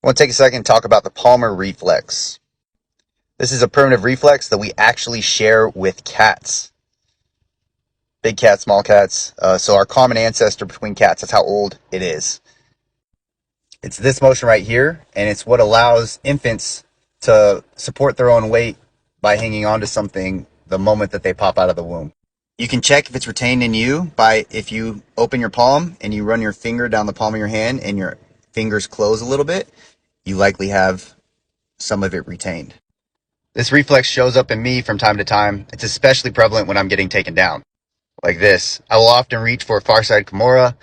I want to take a second and talk about the palmar reflex. This is a primitive reflex that we actually share with cats. Big cats, small cats. So our common ancestor between cats, that's how old it is. It's this motion right here, and it's what allows infants to support their own weight by hanging onto something the moment that they pop out of the womb. You can check if it's retained in you by if you open your palm and you run your finger down the palm of your hand and your fingers close a little bit, you likely have some of it retained. This reflex shows up in me from time to time. It's especially prevalent when I'm getting taken down, like this. I will often reach for a far side Kimura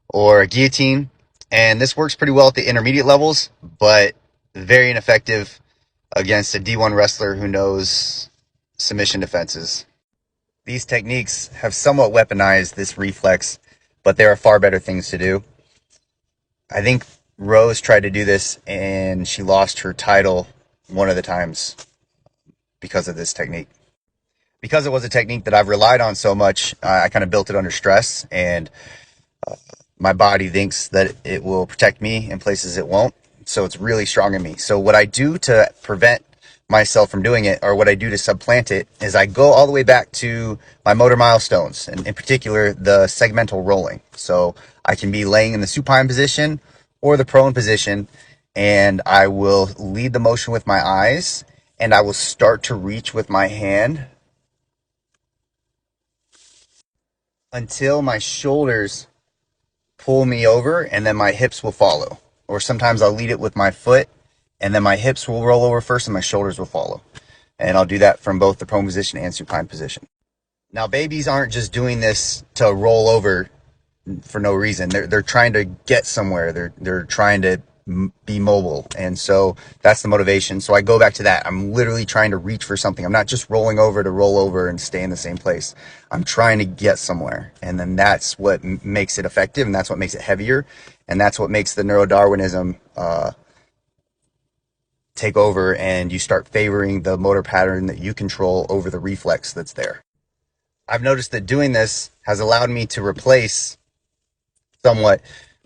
or a guillotine, and this works pretty well at the intermediate levels, but very ineffective against a D1 wrestler who knows submission defenses. These techniques have somewhat weaponized this reflex, but there are far better things to do. I think Rose tried to do this and she lost her title one of the times because of this technique. Because it was a technique that I've relied on so much, I kind of built it under stress, and my body thinks that it will protect me in places it won't. So it's really strong in me. So what I do to prevent myself from doing it, or what I do to supplant it, is I go all the way back to my motor milestones, and in particular, the segmental rolling. So I can be laying in the supine position or the prone position, and I will lead the motion with my eyes, and I will start to reach with my hand until my shoulders pull me over, and then my hips will follow. Or sometimes I'll lead it with my foot, and then my hips will roll over first and my shoulders will follow. And I'll do that from both the prone position and supine position. Now, babies aren't just doing this to roll over for no reason. They're trying to get somewhere. They're trying to be mobile, and so that's the motivation. So I go back to that. I'm literally trying to reach for something. I'm not just rolling over to roll over and stay in the same place. I'm trying to get somewhere, and then that's what makes it effective, and that's what makes it heavier, and that's what makes the neurodarwinism take over, and you start favoring the motor pattern that you control over the reflex that's there. I've noticed that doing this has allowed me to replace somewhat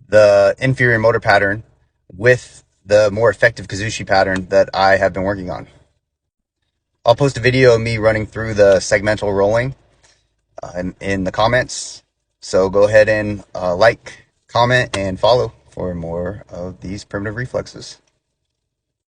the inferior motor pattern with the more effective Kazushi pattern that I have been working on. I'll post a video of me running through the segmental rolling in the comments. So go ahead and like, comment, and follow for more of these primitive reflexes.